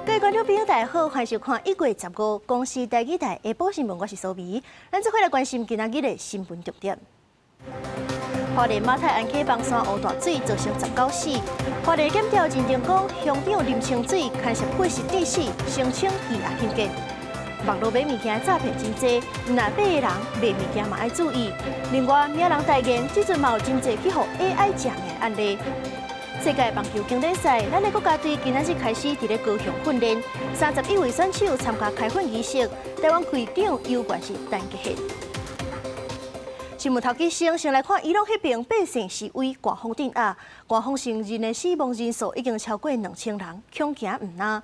各位观众朋友，大家好，欢迎收看1月15日公视台语台下晡新闻，我是苏眉。咱这回来关心今仔日的新闻重点。花莲马太安溪房山乌大水造成19死，花莲检调认定讲，乡长林清水牵涉过失致死，声称欺压警察。网络买物件诈骗真多，若买的人买物件嘛要注意。另外，名人代言，即阵嘛有真侪去互 AI 食命案例。世界棒球经典赛，咱的国家队今仔日开始伫咧高雄训练，31位选手参加开训仪式。台湾队长有关是单结合。新闻头几先来看，伊朗迄边百姓示威，刮风镇压，刮风成人的死亡人数已经超过2000人，恐惊毋难。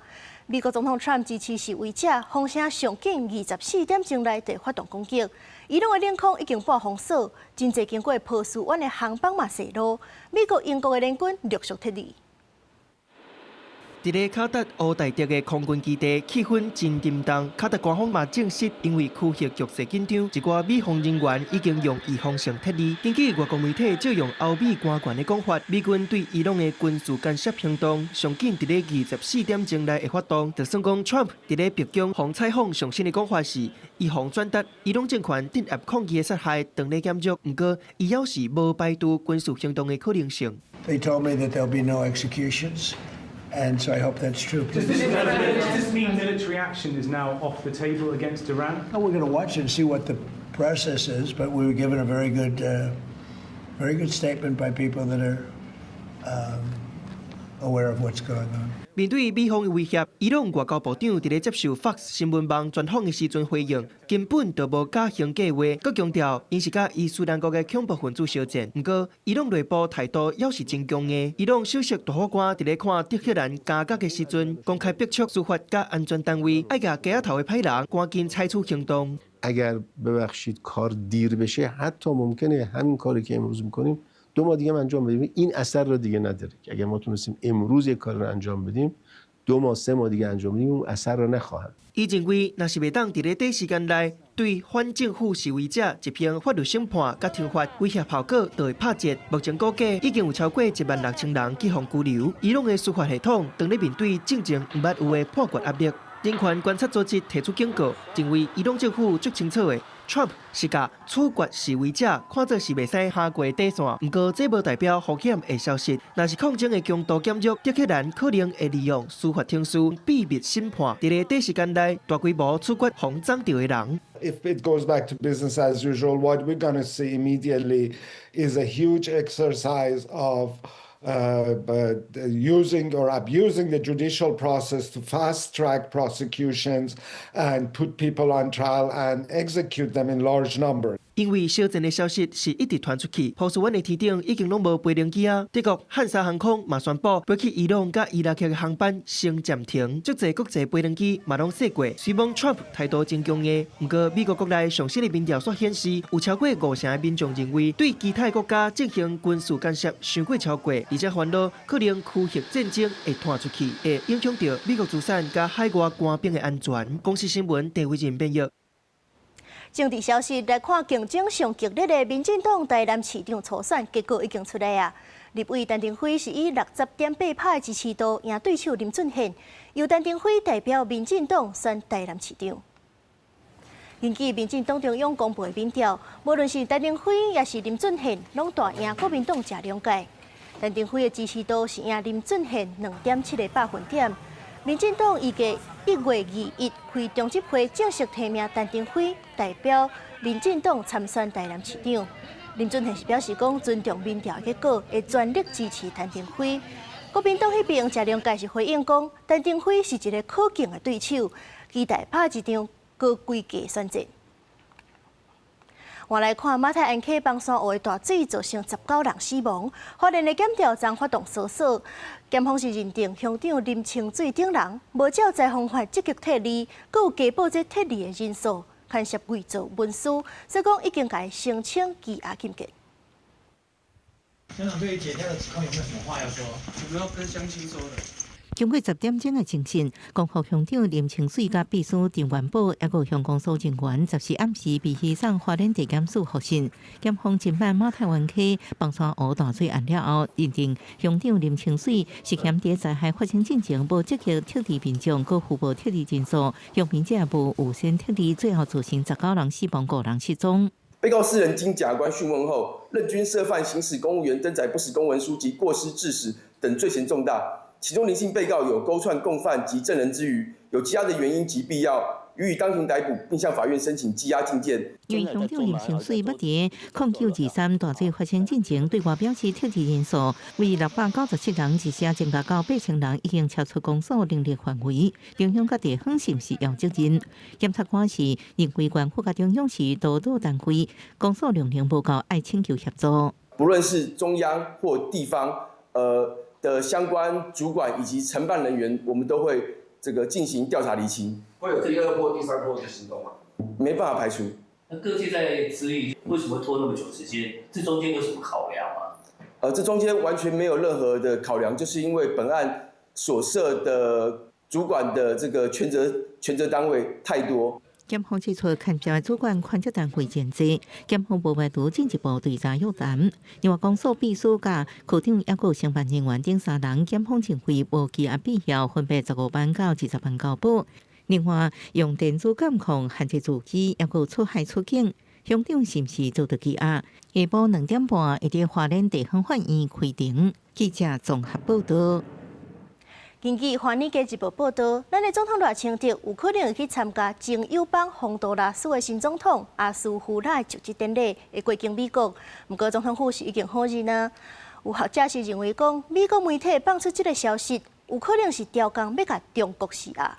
美国总统 Trump 支持示威者，风声上紧24点钟内地发动攻击。伊朗的领空已经半封锁，真侪经过波斯湾的航班嘛泄露。美国、英国的联军陆续撤离。伫咧卡达乌大德的空军基地，气氛真沉重。卡达官方嘛证实，因为区域局势紧张，一寡美方人员已经用预防性撤离。根据外国媒体借用欧美官员的讲法，美军对伊朗的军事干涉行动，上紧伫咧24点钟内会发动。就算讲 Trump 伫咧北京访采访上新的讲法是，预防转达伊朗政权镇压抗议的杀害，当咧减弱。不过，伊表示无排除军事行动的可能性。They told me that there'll be no executions. And so I hope that's true. Does this mean military action is now off the table against Iran? Well, we're going to watch and see what the process is, but we were given a very good statement by people that are aware of what's going on. 面对美方的威胁，伊朗外交部长伫咧接受 Fox 新闻网专访的时阵回应，根本就无假行计划，佮强调因是甲伊斯兰国的恐怖分子相战。不过，伊朗内部态度也是真强的。伊朗首席大法官伫咧看德黑兰加甲的时阵，公开逼促司法甲安全单位爱甲街头的歹人赶紧采取行动。اگر ببخشید کار دیر بشه حتی ممکنه همین کاری که امروز میکنیم 2 ماه دیگه انجام بدیم این اثر رو دیگه نداره که اگر ما تونستیم امروز یک کار رو انجام بدیم 2 ماه 3 ماه دیگه انجام بدیم اون اثر رو نخواهد 伊认为，若是袂当伫咧短时间内对反政府示威者一篇法律审判甲惩罚，威胁效果就会拍折。目前估计已经有超过16000人去互拘留。伊朗的司法系统当咧面对正前毋捌有的判决压力。人权观察组织提出警告，认为伊朗政府最清楚的 Trump 是甲处决示威者看作是袂使下过底线，不过这无代表风险会消失。若是抗争的强度减弱，德黑兰可能会利用司法程序秘密审判，伫咧短时间内大规模处决防涨掉的人。 If it goes back to business as usual, what we're going to see immediately is a huge exercise of using or abusing the judicial process to fast-track prosecutions and put people on trial and execute them in large numbers. 因为小镇的消息是一直传出去，波斯湾的天顶已经拢无飞行机啊。德国汉莎航空嘛宣布，飞去伊朗甲伊拉克的航班先暂停，足侪国际飞行机嘛拢驶过。虽望 Trump 态度真强硬，不过美国国内上新的民调所显示，有超过50%的民众认为对其他国家进行军事干涉伤过超过，而且烦恼可能区域战争会传出去，会影响到美国资产甲海外官兵的安全。公司新闻陈伟仁编译。 政治消息来看，竞争上激烈的民进党台南市长初选结果已经出来啊！立委陈定辉是以60.8%的支持度赢对手林俊宪，由陈定辉代表民进党选台南市长。根据民进党中央公布的民调，无论是陈定辉也是林俊宪，拢大赢国民党正两届。陈定辉的支持度是赢林俊宪2.7个百分点。 民进党预计1月2日开中执会，正式提名陈定辉代表民进党参选台南市长。林俊宪是表示讲尊重民调结果，会全力支持陈定辉。国民党迄边正两届是回应讲，陈定辉是一个可敬的对手，期待拍一场高规格选战。 我来看马太安溪房山湖的大水造成19人死亡，花莲的检调站发动搜索，检方是认定乡长林清水等人无照裁方法积极撤离，佮有加报这撤离的人数，牵涉伪造文书，所以讲已经改申请羁押禁见。乡长对于检调的指控有没有什么话要说？有没有跟乡亲说的？经过10點鐘嘅精神，光復鄉長林清水甲秘書陳元寶，也個向公所人員14暗時被犧牲花蓮地檢署核信，檢方今晚馬太灣溪幫山湖大水案了後，認定鄉長林清水是嫌在災害發生進前無積極特地民眾，佮互報特地人數，向民者無優先特地，最後造成19人死亡，5人失蹤。被告4人经检察官讯问后，认均涉犯行使公务员登载不实公文书及过失致死等罪嫌重大。其中林姓被告有勾串共犯及证人之余，有羁押的原因及必要，予以当庭逮捕，并向法院申请羁押禁见。因为乡长林清水不敌0923大水发生进前，对外表示特地人数为697人，一些增加到8,000人，已经超出公所能力范围，影响各地方是不是要责任？检察官是认为关府甲中央是多多单位，公所量能不够，爱请求协助。不论是中央或地方，的相关主管以及承办人员，我们都会进行调查厘清。会有第2波、第3波的行动吗？没办法排除。那各界在质疑为什么会拖那么久时间？这中间有什么考量吗？这中间完全没有任何的考量，就是因为本案所涉的主管的权责单位太多。检方指出，看标主管权责单位真多，检方无排除进一步调查约谈。另外，公所秘书甲科长也有承办人员等3人，检方认为无羁押必要，分别15万到20万交保。另外，用电子监控限制自己，也有出海出境。乡长是毋是遭到羁押？下晡2點半會在花蓮地方法院開庭。記者綜合報道。根據《華爾街日報》報道，咱的總統賴清德有可能會去參加前友邦洪都拉斯的新總統阿蘇胡拉就職典禮，會過境美國。不過總統府是已經否認呢。有學者是認為講，美國媒體放出這個消息，有可能是調工要甲中國施壓。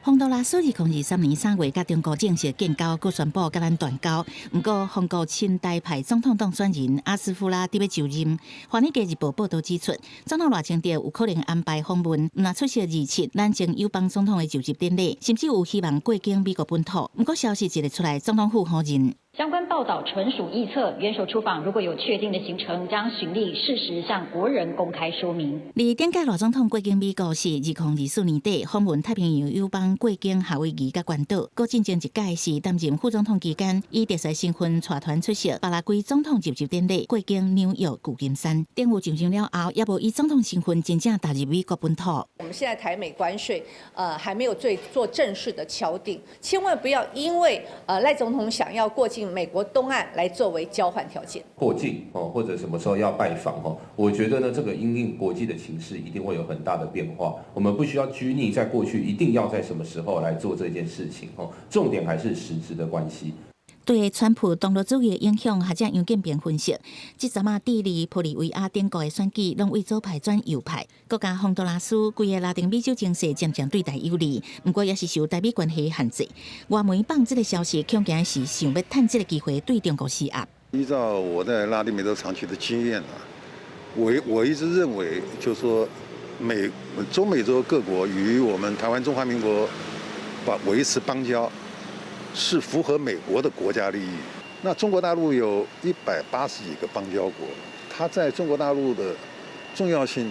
洪都拉斯2023年3月甲中國正式建交，佮宣布甲咱斷交。不過，洪國親台派總統當選人阿斯夫拉特別就任。《華爾街日報》報道指出，總統賴清德有可能安排訪問，若出席27咱前友邦總統的就職典禮，甚至有希望過境美國本土。不過，消息一日出來，總統府否認。相關報道純屬臆測，元首出訪如果有確定的行程，將循例適時向國人公開說明。而點解賴總統過境美國是2024年底訪問太平洋友邦過境夏威夷甲關島，佮進前一屆是擔任副總統期間，以特使身份帶團出席巴拉圭總統就職典禮，過境紐約、舊金山。典禮進行了後，也無以總統身份真正踏入美國本土。我們現在台美關稅還沒有做正式的敲定，千萬不要因為賴總統想要過境美國東岸來作為交換條件。過境或者什麼時候要拜訪我覺得呢，這個因應國際的情勢一定會有很大的變化。我們不需要拘泥在過去，一定要在什麼時候來做這件事情。重點還是實質的關係。對川普動亂主義的影響，學者楊建平分析，這陣啊，智利、玻利維亞等國的選舉，攏為左派轉右派，國家洪都拉斯規個拉丁美洲情勢漸漸對台有利，不過也是受台美關係限制。外媒放這個消息，恐驚是想要趁這個機會對中國施壓。依照我在拉丁美洲長期的經驗啊，我一直認為，就是說中美洲各國與我們台灣中華民國維持邦交，是符合美國的國家利益。那中國大陸有180幾個邦交國，它在中國大陸的重要性，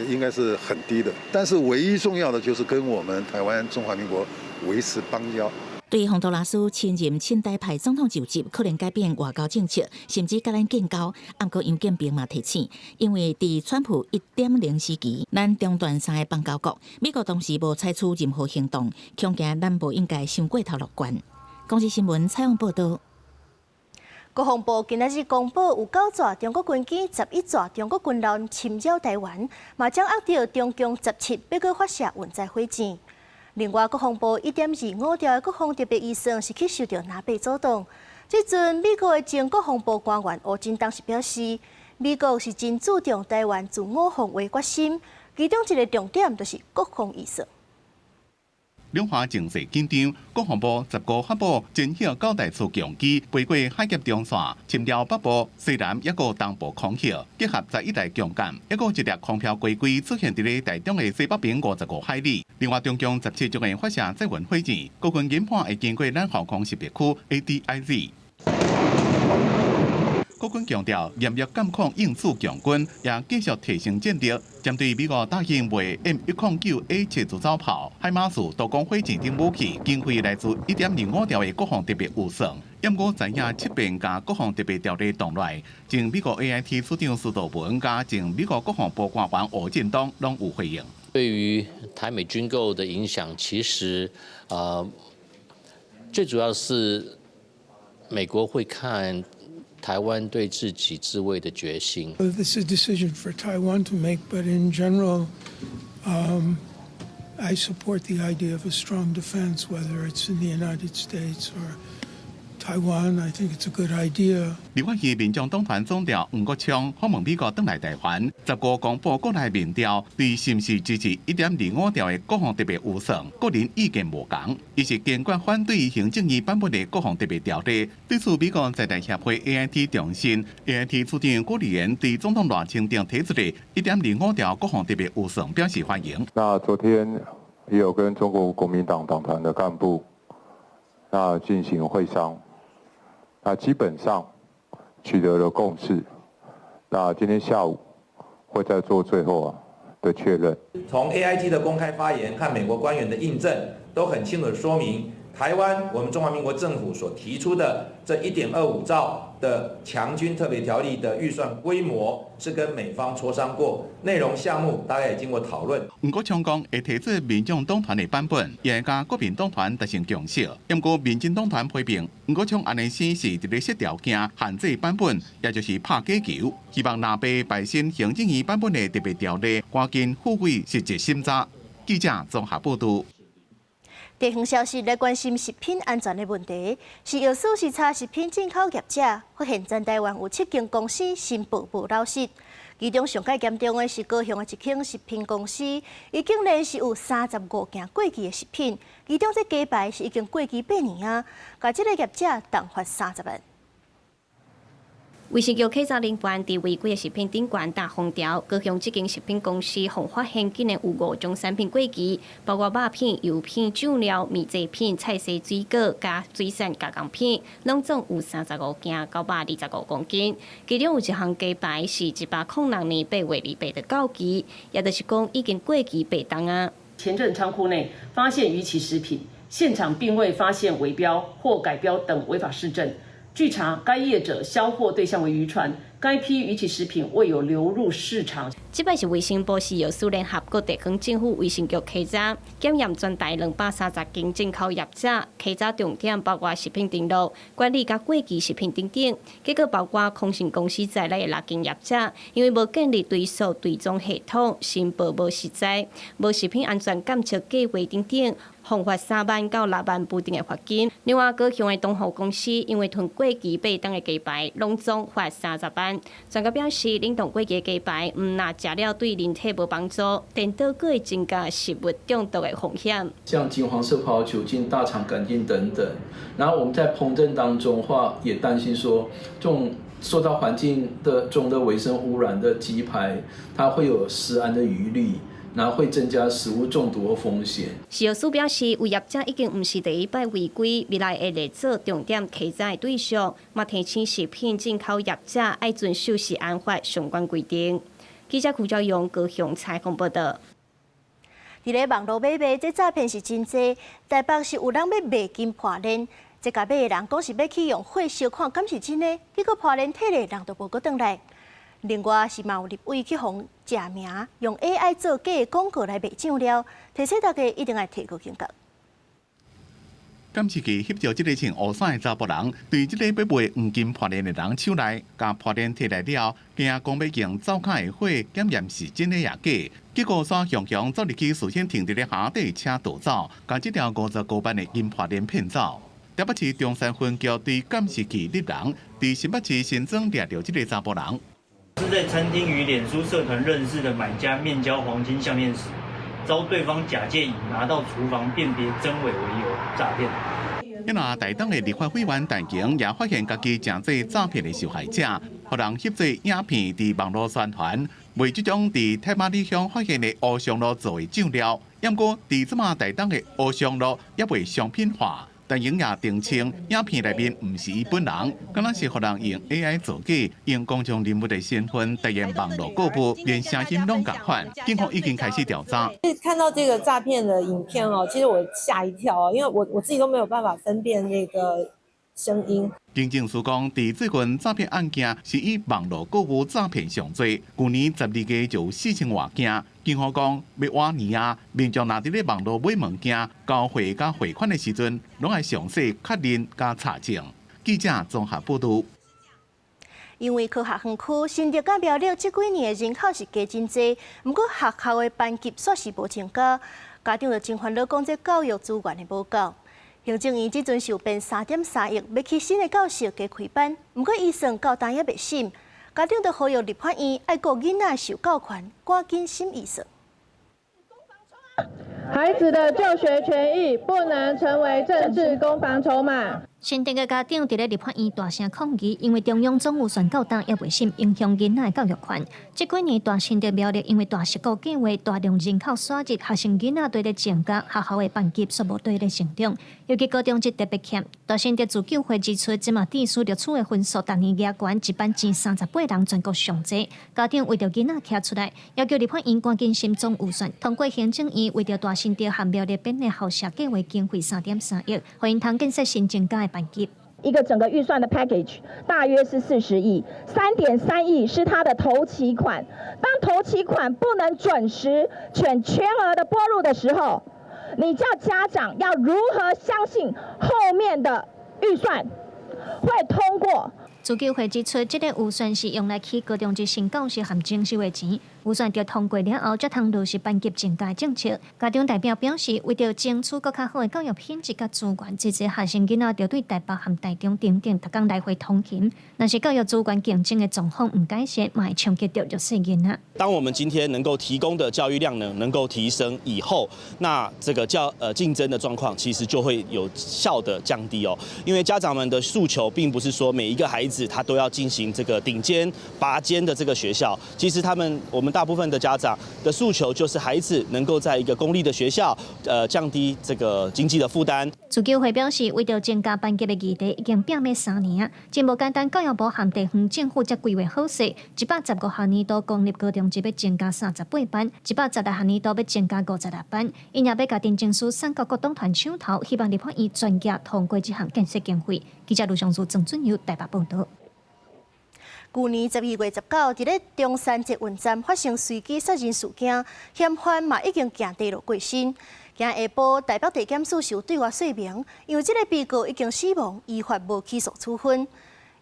應該是很低的。但是唯一重要的就是跟我們台灣中華民國維持邦交。對洪都拉斯親任親台派總統就職，可能改變外交政策，甚至甲咱建交。不過楊建平嘛提醒，因為佇川普1.0時期，咱中斷3個邦交國，美國當時無採取任何行動，恐驚咱無應該傷過頭樂觀。公視新聞採訪報道。國防部今日公布有9座中國軍機、11座中國軍艦侵擾台灣，嘛將握到中共17要閣發射運載火箭。另外，國防部1.25條的國防特別預算是去受到南北阻擋。這陣美國的前國防部官員歐金當時表示，美國是真注重台灣自我防衛決心，其中一個重點就是國防預算。兩岸情勢緊張，國防部15號發布偵曉9台蘇強機飛過海峽中線，侵擾北部、西南一個東部空域，結合11台強艦，一個一列空飄飛機出現在台中的西北邊55海里。另外，中共17將會發射載運火箭，國軍研判會經過咱航空識別區 ADIZ。国军强调严厉监控应付强军，也继续提升战力。针对美国答应卖 M109A7自走炮、海马斯多管火箭等武器，经费来自1.05条的国防特别预算。因我知影7遍加国防特别条例动来，前美国 AIT 署长司道文加前美国国防部官员吴建东拢有回应。对于台美军购的影响，其实最主要是美国会看台湾对自己自卫的决心。This is a decision for Taiwan to make, but in general, I support the idea of a strong defense, whether it's in the United States or Taiwan. I think it's a good idea. 立法院民众党团总调黄国昌访问美国返来台湾，15公布国内民调，对是毋是支持1.25条的国防特别预算，个人意见无同。伊是坚决反对行政院版本的国防特别条例。对此，美国在台协会 AIT 重申 ，AIT 处长郭立言对总统赖清德提出的1.25条国防特别预算表示欢迎。那昨天也有跟中国国民党党团的干部进行会商。那基本上取得了共识，那今天下午会再做最后的确认。从 AIT 的公开发言看美国官员的印证，都很清楚地说明，台湾我们中华民国政府所提出的这1.25兆的强军特别条例的预算规模是跟美方磋商过，内容项目大概也经过讨论。不过，强讲会提出民众党团的版本，也会甲国民党团达成共识。不过，民进党团批评，不过像安尼显示伫咧设条件限制版本，也就是拍假球，希望拿被摆新行政院版本的特别条例，赶紧付费实质审查。记者综合报道。地方消息来关心食品安全的问题，是药事视察食品进口业者发现，全台湾有7间公司申报无老实。其中上界严重的是高雄的一间食品公司，伊竟然是有35件过期的食品，其中这鸡排是已经过期8年啊，甲这个业者重罚30万。卫生局稽查人员伫违规的食品顶悬打封条，高雄这间食品公司共发现竟然有5种产品过期，包括肉片、油片、酱料、米制品、菜色水果加水产加工品，拢总有35件，925公斤。其中有一项鸡排是1806年8月28日到期，也就是讲已经过期8档啊。前镇仓库内发现逾期食品，现场并未发现围标或改标等违法事证。据查，该业者销货对象为渔船，该批逾期食品未有流入市场。这摆是卫生部食药署联合各地方政府卫生局稽查，检验全台230间进口业者，稽查重点包括食品登录、管理甲过期食品等等。结果包括空信公司在内的6间业者，因为无建立对数追踪系统，申报无实在，无食品安全监测计划等等。罚款3万到6万不等的罚金。另外，高雄的东湖公司因为囤过期8档的鸡排，拢总罚30万。专家表示，冷冻过期的鸡排，若食了对人体无帮助，颠倒佫会增加食物中毒的风险。像金黄色葡萄酒精、大肠杆菌等等。然后我们在烹饪当中的话，也担心说，这种受到环境中的微生污染的鸡排，它会有食安的疑虑。然后会增加食物中毒的风险。食药署表示，有业者已经不是第一摆违规，未来会列做重点稽查的对象，嘛提醒食品进口业者爱遵守食安法相关规定。记者胡兆勇高雄采访报道。伫咧网络买卖，这诈骗是真济。台北是有人要卖金破链，这甲买的人讲是要去用火烧看，敢是真的？结果破链退了，人都无搁转来。另外是嘛有立委去防假名，用 AI 做假的广告来卖酱料，提醒大家一定要提高警觉。监视器翕到这个穿乌衫的查甫人，对这个要卖黄金破链的人手来，将破链摕来了，惊讲要用灶骹的火检验是真的也假。结果山雄雄走入去，事先停伫咧下底车逃走，将这条59万的金破链骗走。台北市中山分局对监视器立人，伫新北市新庄抓到这个查甫人。是在餐厅与脸书社团认识的买家面交黄金项链时，遭对方假借以拿到厨房辨别真伪为由诈骗。因那台东的立法委员陈景也发现家己正做诈骗的受害者，互人翕做影片伫网络宣传，为这种伫太马里乡发现的乌香炉做的酱料。不过，伫即马台东的乌香炉也未商品化，但影也澄清，影片内面唔是伊本人，敢若是互人用 AI 造假，用公众人物的身份代言网络购物，连声音拢共款。警方已经开始调查。看到这个诈骗的影片哦，其实我吓一跳哦，因为我自己都没有办法分辨那个声音。警政署讲，伫最近诈骗案件是以网络购物诈骗上多，去年12月就有4000多件。警方讲，要往年啊，民众若伫咧网络买物件、交汇甲汇款的时阵，拢爱详细确认甲查证。记者综合报道。因为科学园区新竹甲苗栗这几年的人口是加真济，不过学校的班级却是无增加，家长就真烦恼讲这教育资源的无够。行政院即阵是有编3.3亿，要去新的教室加开班，不过预算到单也未审，家长就呼吁立法院爱顾囡仔受教权，赶紧审预算。孩子的就学权益不能成为政治攻防筹码。新竹的家长伫咧立法院大声抗议，因为中央总预算到单也未审，影响囡仔的教育权。这几年大新竹苗栗因为大十国计划大量人口刷入，学生囡仔对咧增加，学校的班级却无对咧成长，尤其高中职特别欠。大新竹自救会指出，即马地区着处的分数逐年压悬，一班前38人全国上济。家长为着囡仔徛出来，要求立法院赶紧审总预算，通过行政院为着大新竹和苗栗编的校舍计划经费3.3亿，互因通建设新增加的班级。一个整个预算的 package 大约是40亿，3.3亿是它的头期款。当头期款不能准时全额的拨入的时候，你叫家长要如何相信后面的预算会通过？自救会指出，这个预算是用来起高中职新教室和征收的钱。预算着通过了后，才通落实班级增加政策。家长代表表示，为着争取更较好的教育品质甲资源，这些学生囡仔着对台北和台中等等，逐工来回通勤。若是教育资源竞争的状况唔改善，嘛会冲击到弱势囡仔。当我们今天能够提供的教育量能够提升以后，那这个竞争的状况其实就会有效的降低哦。因为家长们的诉求并不是说每一个孩子他都要进行这个顶尖拔尖的这个学校，其实我们大部分的家长的诉求就是孩子能够在一个公立的学校，降低这个经济的负担。自救会表示，为了增加班级的议题，已经拼了3年，真无简单。教育部和地方政府才规划好势，110个学年度公立高中职要增加38班，116学年度要增加56班。因也要甲地政署3个各党团抢头，希望立法院专家通过这项建设经费。记者卢尚书、郑准佑台北报道。去年12月19日，伫咧中山捷运站发生随机杀人事件，嫌犯嘛已经行地路过身。今下晡，台北地检署是有对外说明，因为这个被告已经死亡，依法无起诉处分。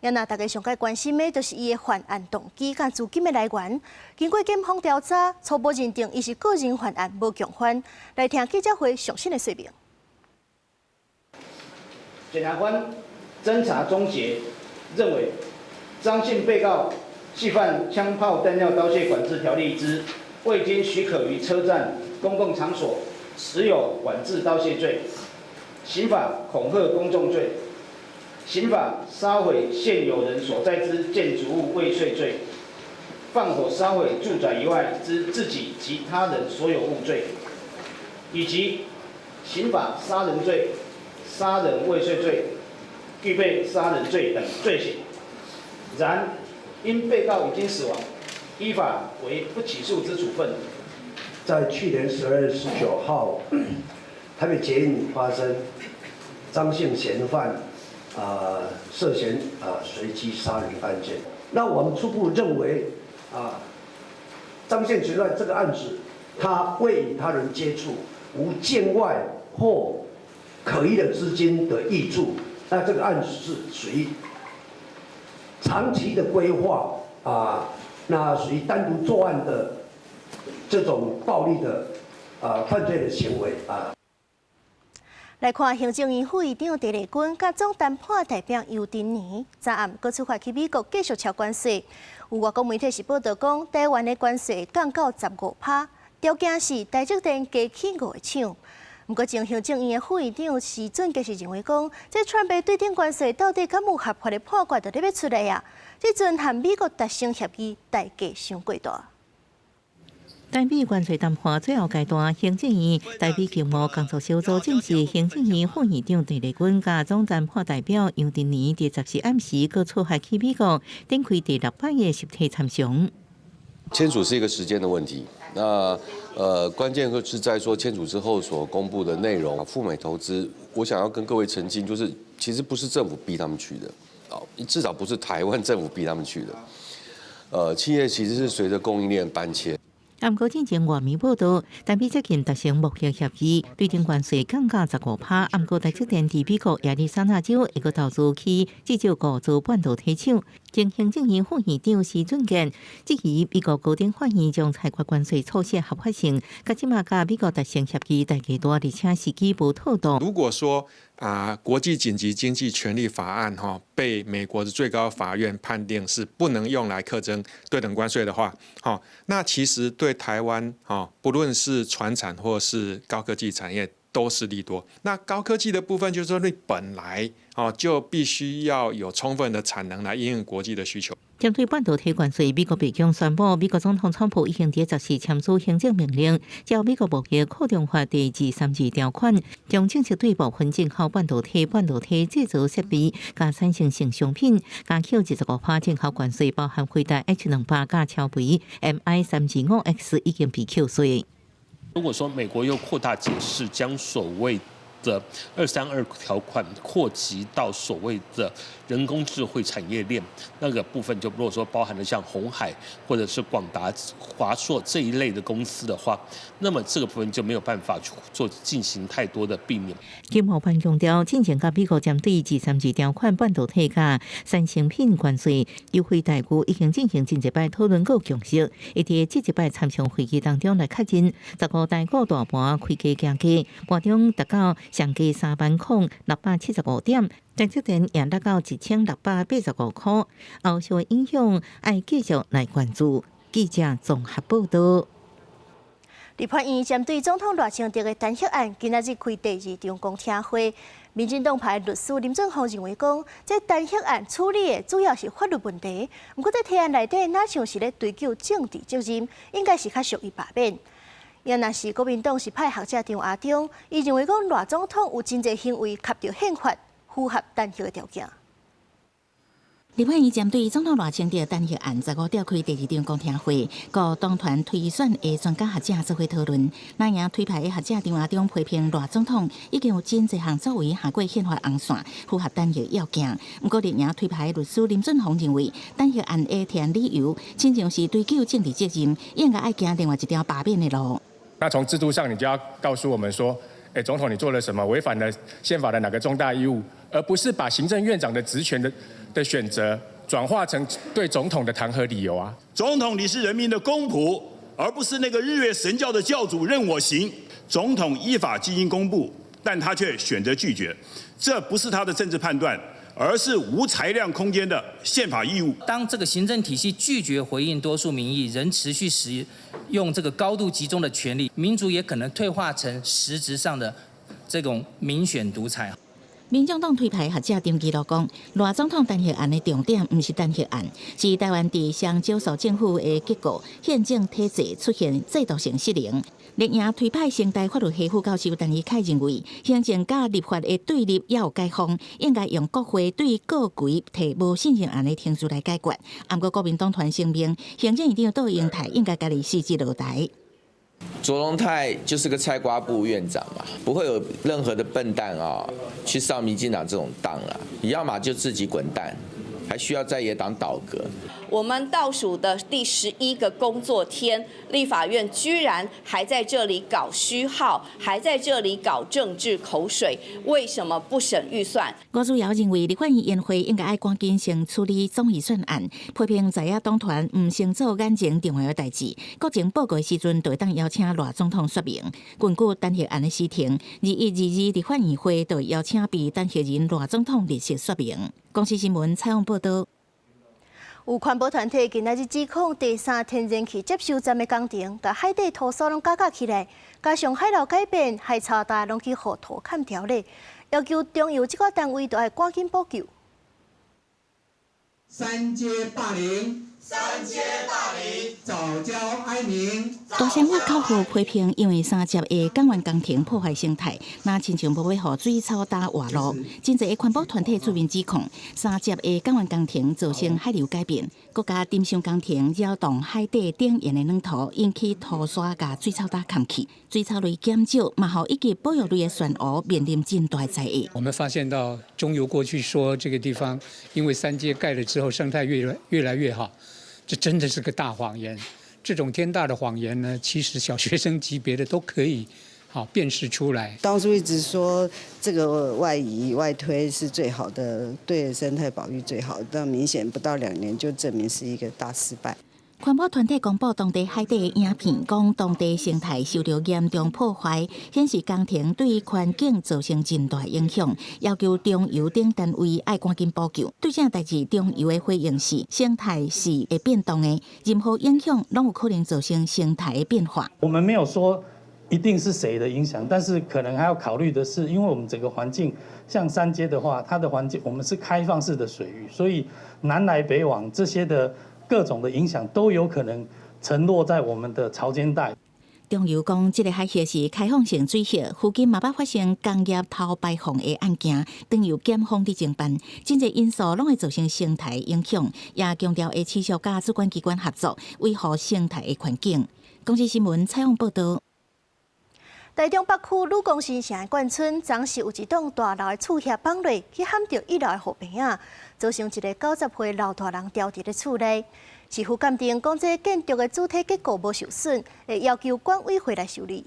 也那大家上界关心的，就是伊的犯案动机甲资金的来源。经过检方调查，初步认定伊是个人犯案，无共犯。来听记者会详细的说明。检察官侦查终结，认为张姓被告系犯《枪炮弹药刀械管制条例》之未经许可于车站、公共场所持有管制刀械罪、刑法恐吓公众罪、刑法烧毁现有人所在之建筑物未遂罪、放火烧毁住宅以外之自己及他人所有物罪，以及刑法杀人罪、杀人未遂罪、具备杀人罪等罪行。然，因被告已经死亡，依法为不起诉之处分。在去年12月19号，台北捷运发生张姓嫌犯涉嫌随机杀人案件。那我们初步认为张姓嫌犯这个案子，他未与他人接触，无境外或可疑的资金的挹注，那这个案子是属于长期的规划那属于单独作案的这种暴力的犯罪的行为来看行政院副议长陈丽君甲总谈判代表尤丁年，昨暗搁出发去美国继续敲关税。有外国媒体是报道讲，台湾的关税降到15%，条件是台积电加起5个厂。不过，前行政院的副议长时阵，则是认为讲，这川普对顶关税到底敢有合法的判决，就要出来啊！这阵和美国达成协议，代价伤过大。台美关税谈判最后阶段，行政院台美经贸工作小组正式行政院副院长陈立军甲总谈判代表杨定年伫10时暗时，各出海去美国，展开第600个实体参详。签署是一个时间的问题，那关键是在说签署之后所公布的内容。赴美投资，我想要跟各位澄清，就是其实不是政府逼他们去的，至少不是台湾政府逼他们去的。企业其实是随着供应链搬迁。不过，进前外媒报道，台美最近达成贸易协议，对顶关税降价15%。不过，台积电伫美国亚利桑那州一个投资区至少5座半导体厂。经行政院副院长施俊健质疑美国高等法院将采购关税措施合法性，甲即马甲美国达成协议大家大，而且时机无妥当。如果说国际紧急经济权利法案被美国的最高法院判定是不能用来课征对等关税的话，那其实对台湾不论是传产或是高科技产业都是利多。那高科技的部分就是说，你本来就必须要有充分的产能来应用国际的需求。针对半导体关税，美国白宫宣布，美国总统川普已经伫10时签署行政命令，照美国贸易扩张法第232条款，将正式对部分进口半导体制造设备加产生性商品加扣25%进口关税，包含回答 H200加超微 MI325X 已经被扣税。如果说美国又扩大解释，将所谓的232条款扩及到所谓的人工智慧产业链那个部分，就如果说包含了像鸿海或者是广达、华硕这一类的公司的话，那么这个部分就没有办法去进行太多的避免。经贸办强调，进前甲美国针对232条款半导体甲产成品关税优惠待遇已经进行前一摆讨论和共识，会伫这一摆参详会议当中来确认。15大股大盘开价降价，盘中达到上价30675点，台积电也达到1685块。后续影响要继续来关注。记者综合报道。立法院针对总统赖清德的弹劾案，今仔日开第2场公听会。民进党派律师林正宏认为讲，这弹劾案处理的主要是法律问题，不过在提案内底哪像是咧追究政治责任，应该是较属于罢免。也若是国民党是派学者张亚中，伊认为讲赖总统有真侪行为合着宪法，符合弹劾的条件。立法院针对总统赖清德弹劾案15召开第2场公听会，各党团推选的专家学者做伙讨论。那样推派的学者张亚中批评赖总统已经有真侪项作为下过宪法红线，符合弹劾要件。不过，另样推派律师林俊宏认为，弹劾案的提案理由，亲像是追究政治责任，应该爱行另外一条罢免的路。那从制度上，你就要告诉我们说，总统你做了什么，违反了宪法的哪个重大义务，而不是把行政院长的职权的选择转化成对总统的弹劾理由啊！总统你是人民的公仆，而不是那个日月神教的教主任我行。总统依法进行公布，但他却选择拒绝，这不是他的政治判断，而是无裁量空间的宪法义务。当这个行政体系拒绝回应多数民意，仍持续使用这个高度集中的权力，民主也可能退化成实质上的这种民选独裁。民众党推派学者丁基乐讲，赖总统弹劾案的重点不是弹劾案，是台湾伫双少数政府的结构，宪政体制出现制度性失灵。另外推派成大法律系副教授陈义凯认为，行政甲立法的对立也有解放，应该用国会对各局提无信任案的程序来解决。不过国民党团声明，行政院长杜英泰应该家己辞职落台。卓荣泰就是个菜瓜布院长嘛，不会有任何的笨蛋去上民进党这种当啊！你要么就自己滚蛋，还需要在野党倒戈。我们倒数的第11个工作天，立法院居然还在这里搞虚耗，还在这里搞政治口水，为什么不审预算？郭主要认为，立法院院会应该爱赶紧先处理总预算案，批评在野党团唔先做眼前重要的代志。国情报告的时阵，就当邀请赖总统说明。根据弹劾案的时程，2122立法院会就邀请被弹劾人赖总统列席说明。公司新闻采访报道。有环保团体今仔日指控第3天然气接收站的工程，把海底土砂拢架起来，加上海流改变，海草大拢去互土砍条咧，要求中油这个单位都要赶紧补救。三阶霸凌，三阶大林，早教哀民。大生活靠河批评，因为三接的港湾工程破坏生态，那亲像无要予水草打活路。真侪环保团体出面指控，三接的港湾工程造成海流改变，国家沉箱工程扰动海底顶沿的软土，引起土沙甲水草打砍去，水草类减少，嘛互以及保育类的选鹅面临真大灾厄。我们发现到中油过去说这个地方因为三接盖了之后生态越来越好。这真的是个大谎言，这种天大的谎言呢，其实小学生级别的都可以辨识出来。当初一直说这个外移外推是最好的，对生态保育最好，但明显不到2年就证明是一个大失败。环保团体公布当地海底的影片，讲当地生态受到严重破坏，显示工程对环境造成真大影响，要求中油等单位爱赶紧补救。对这代志，中油的回应是：生态是会变动的，任何影响拢有可能造成生态的变化。我们没有说一定是谁的影响，但是可能还要考虑的是，因为我们整个环境，像三接的话，它的环境我们是开放式的水域，所以南来北往这些的。各种的影响都有可能沉落在我们的潮间带。中油讲，这个海峡是开放性水域，附近嘛捌发生工业头排放的案件，等有检方伫侦办，真侪因素拢会造成生态影响，也强调会持续甲主管机关合作，维护生态的环境。公司新闻采访报道。台中北区鲁公新城的冠村，当时有一栋大楼的厝叶放落去撼到1楼的护病仔，造成一个90岁老大人掉伫咧厝内。市府鉴定讲，这建筑的主体结构无受损，会要求管委会来修理。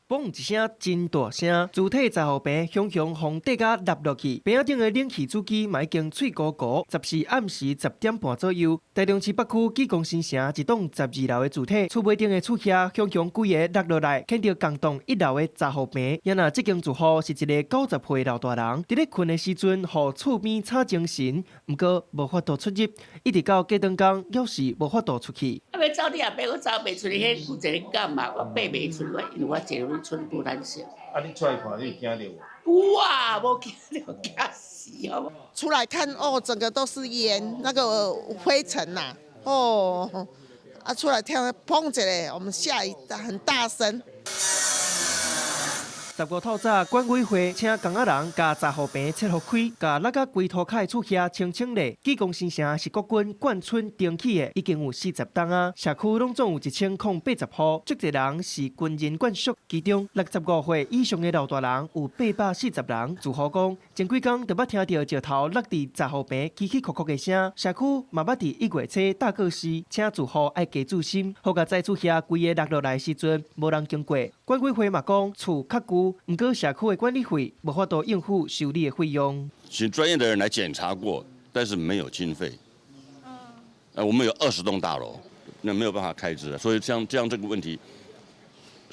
嘣一声真大声，主体杂货坪熊熊从地甲落落去，坪仔顶的冷气主机嘛已经脆糊糊。14暗时10点半左右，台中市北区纪光新城一栋12楼的主体，厝尾顶的厝叶熊熊规个落落来，牵到共栋1楼的杂货坪。也那这间住户是一个90岁老大人，伫咧困的时阵，互厝边吵精神，不过无法度出入，一直到过灯工，钥匙无法度出去。要走你也爬，我走袂出去，迄有一个感嘛，我爬袂出来，因为我坐拢寸步难行。啊，你出来看，你有惊到无？有啊，无惊到，惊死好不好？出来看哦，整个都是烟，那个灰尘呐、哦，啊，出来跳砰一下，我们吓一很大声。15透早，管委会请工仔人甲杂货坪切互开，甲那个规土块厝遐清清咧。纪光新城是国军冠村登起的，已经有40栋啊。社区拢总有1080户，足侪人是军人眷属，其中65岁以上的老大人有840人。住户讲，前几工就捌听到石头落伫杂货坪起起哭哭的声。社区嘛捌伫1月初大告示，请住户爱加注心，好甲在厝遐规个落落来时阵无人经过。管委会嘛讲厝较旧。不过社区的管理费无法度应付修理的费用，请专业的人来检查过，但是没有经费。我们有20栋大楼，那没有办法开支，所以像这个问题，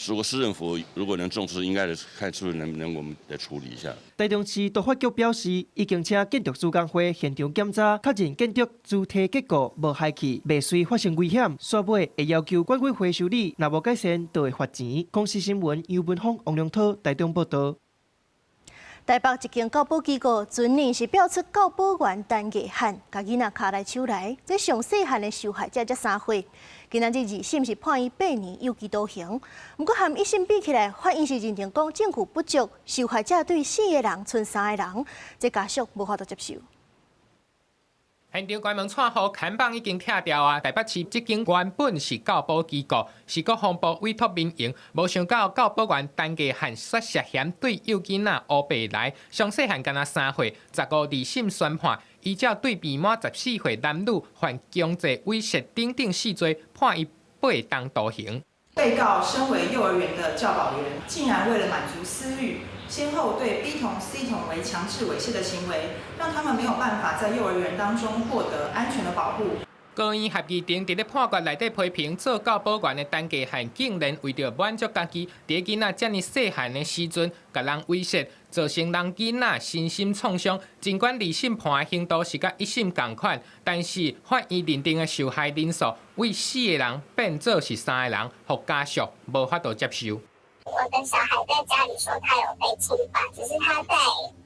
如果市政府如果能重视，应该是看是不是能我们来处理一下。台中市都发局表示，已经请建筑施工会现场检查，确认建筑主体结构无害气，未遂发生危险，煞尾会要求管委会修理，若无改善，就会罚钱。公司新闻尤文峰、王良涛台中报道。台北一间教保机构前年是标出教保员陈月汉，甲囡仔卡来手来，这上细汉的受害者才3岁。今仔日2审是判伊8年有期徒刑。不过和1审比起来，法院是认定讲证据不足，受害者对4个人剩3个人，这家属无法度接受。现场关门串户看板已经拆掉啊！台北市这间原本是教保机构，是国防部委托民营，无想到教保员陈月汉涉嫌对幼囡仔乌白来，上细汉敢若3岁。15 2审宣判，依照对未满14岁男女犯强制威胁等等4罪，判伊8当徒刑。被告身为幼儿园的教保员，竟然为了满足私欲，先后对 B 童、C 童为强制猥亵的行为，让他们没有办法在幼儿园当中获得安全的保护。高院合议庭伫咧判决内底批评做教保员的陈月汉，竟然为着满足家己伫囡仔遮尔细汉的时阵，甲人威胁，造成人囡仔身心创伤。尽管2审判的刑度是甲1审同款，但是法院认定的受害人数为4个人变做是3个人，互家属无法度接受。我的小孩在家里说他有被侵犯，只是他在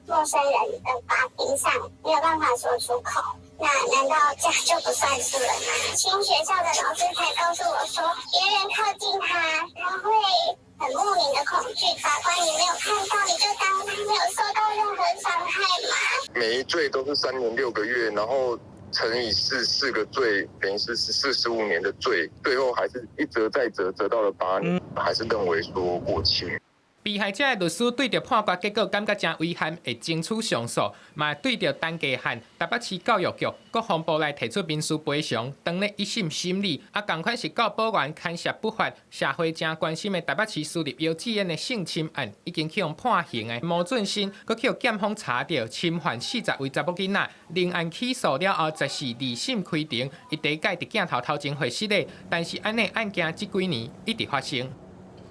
陌生人的把柄上，没有办法说出口。那难道这样就不算数了吗？新学校的老师才告诉我说，别人靠近他会很莫名的恐惧。法官，你没有看到，你就当他没有受到任何伤害吗？每一罪都是3年6个月，然后乘以4个罪，等于是45年的罪，最后还是一折再折，折到了8年，还是认为说过轻。被害者的律师对着判决结果感觉真遗憾，会争取上诉，嘛对着单价限台北市教育局、国防部来提出民事赔偿，当咧一审审理。同款是教保员干涉不法、社会正关心的台北市私立幼稚园的性侵案，已经去用判刑的毛俊新，佮去检方查到侵犯40位查某囡仔，另案起诉了后14二审开庭，伊第一届伫镜头前会失礼，但是安尼案件这几年一直发生。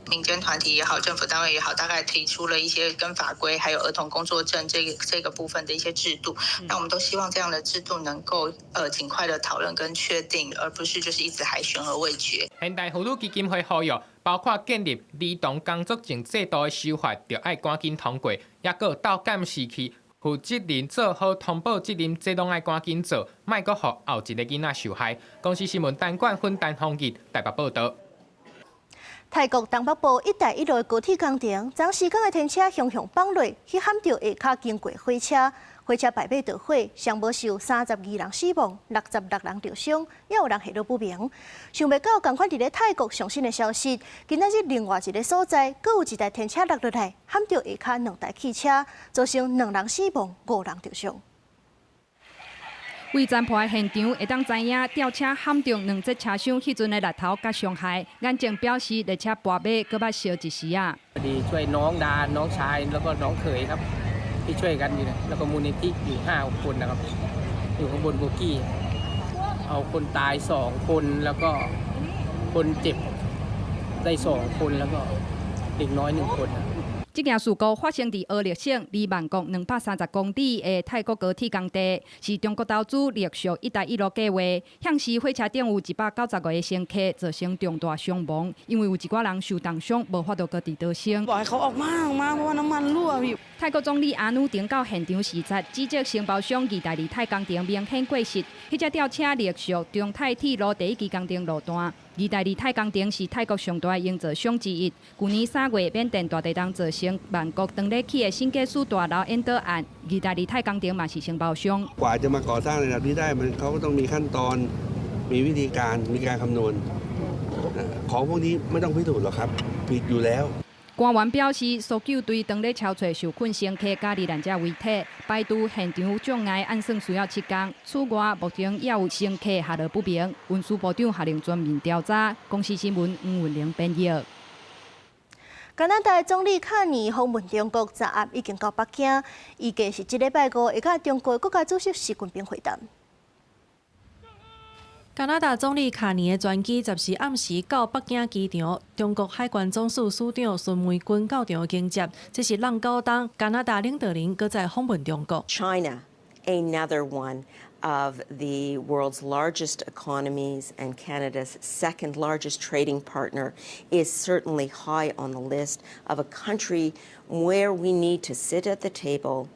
民间团体也好，政府单位也好，大概提出了一些跟法规还有儿童工作证这个部分的一些制度。那我们都希望这样的制度能够尽快的讨论跟确定，而不是就是一直还悬而未决。现代妇女基金会呼吁，包括建立儿童工作证制度的修法，就要赶紧通过，也个到监视器。负责人做好通报责任，这拢要赶紧做，莫阁互后一个囡仔受害。公司新闻单管分担方日台北报道。泰国东北部一带一路的高铁工程，昨时间的天车向放落，去撼到下骹经过火车，火车败马着火，上无受32人死亡，66人受伤，也有人下落不明。想袂到，同款伫咧泰国上新的消息，今仔日另外一个所在，阁有一台天车落落来，撼到下骹2台汽车，造成2人死亡，5人受伤。为侦破现场，会当知影吊车撼中2节车厢，迄阵的力头甲伤害。眼睛表示列车跋尾，搁捌烧一时啊。ดีช่วยน้องดาน้องชายแล้วก็น้องเขยครับที่ช่วยกันอยู่นะแล้วก็มูลนิธิอยู่5-6 คนนะครับอยู่ข้างบนโบกี้เอาคนตาย2 คนแล้วก็คนเจ็บได้2 คนแล้วก็เด็กน้อย1 คน这件事故发生伫俄勒省离曼谷230公里的泰国高铁工地，是中国投资陆续一带一路计划。向时火车顶有195个乘客造成重大伤亡，因为有一寡人受重伤，无法度各地逃生。บอกให้เขาออกมาเพราะว่าน้ำมันรั่วอยู่。泰国总理阿努顶到现场视察，指责承包商意大利泰工程明显过失。迄只吊车隶属中泰铁路第1期工程路段。意大利泰工程是泰国上大的营造商之一。去年3月，缅甸大地震造成曼谷长咧起的新基数大楼淹倒案，意大利泰工程嘛是承包商。กว่าจะมาก่อสร้างระดับนี้ได้มันเขาก็ต้องมีขั้นตอนมีวิธีการมีการคำนวณของพวกนี้ไม่ต้องพิสูจน์หรอกครับผิดอยู่แล้ว。官员表示，搜救队当咧敲找受困乘客甲罹难者遗体，排除现场障碍，按算需要7天。此外，目前也有乘客下落不明，运输部长下令全面调查。公司新闻黄文玲编译。加拿大总理卡尼访问中国，昨暗已经到北京，预计是这礼拜5会甲中国国家主席习近平会谈。加拿大总理卡尼的专机10时暗时到北京机场，中国海关总署署长孙维军到场迎接。这是让高档加拿大领导人搁在访问中国。China, another one of the world's largest economies and Canada's second largest trading partner, is certainly high on the list of a country where we need to sit at the table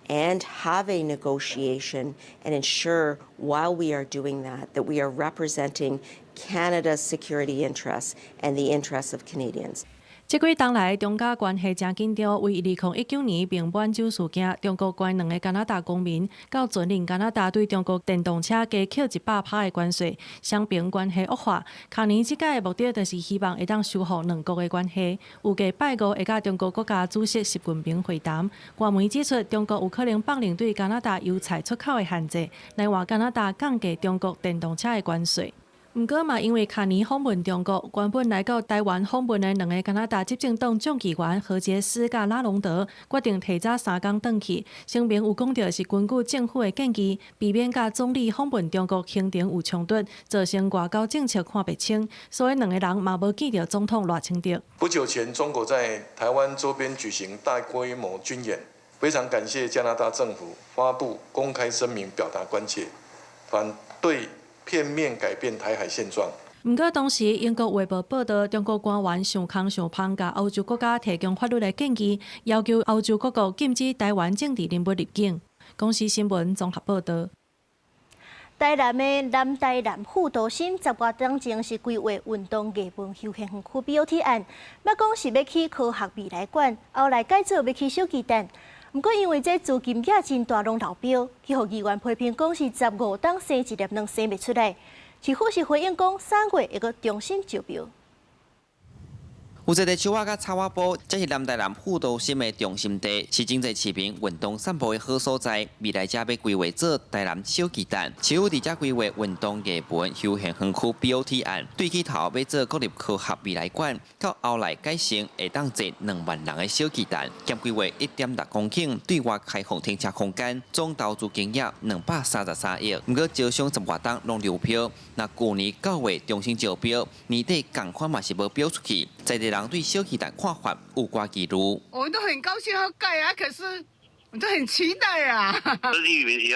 and have a negotiation and ensure while we are doing that we are representing Canada's security interests and the interests of Canadians. 这几冬来，中加关系真紧张。为2019年并满洲事件，中国关2个加拿大公民到准令加拿大对中国电动车加扣100%的关税，双边关系恶化。卡尼这届的目的就是希望会当修复两国的关系。预计拜5会甲中国国家主席习近平会谈。外媒指出，中国有可能放任对加拿大油菜出口的限制，来换加拿大降低中国电动车的关税。不过嘛，因为卡尼访问中国，原本来到台湾访问的2个加拿大执政党众议员何杰斯甲拉隆德决定提早3天返去。声明有讲到是根据政府的建议，避免甲总理访问中国行程有冲突，造成外交政策看不清，所以2个人嘛无见到总统赖清德。不久前，中国在台湾周边举行大规模军演，非常感谢加拿大政府发布公开声明，表达关切，反对片面改变台海现状。不过，当时英国卫报报道，中国官员上空上芳，甲欧洲国家提供法律的建议，要求欧洲各国禁止台湾政治人物入境。公司新闻综合报道。台南的南台南副都心10月当前是规划运动艺文休闲园区 BOT 案，要讲是要起科学未来馆，后来改做要起小巨蛋。不过因为这资金额真大，拢流标，去互议员批评讲是15档生一粒卵生袂出来。市府是回应讲3月会个重新招标。有一个树仔甲草仔埔，这是南台南副都心的中心地，是经济市民运动散步的好所在。未来者要规划做台南小巨蛋，市府伫遮规划运动艺文休闲园区 BOT 案，对起头要做国立科学未来馆，到后来改成会当坐2万人的小巨蛋，兼规划1.6公顷对外开放停车空间，总投资金额233亿。不过招商10外档拢流标，那去年9月重新招标，年底共款嘛是无标出去，在地人对小巨蛋看法有瓜记录。我们都很高兴要盖啊，可是我都很期待啊。这里面是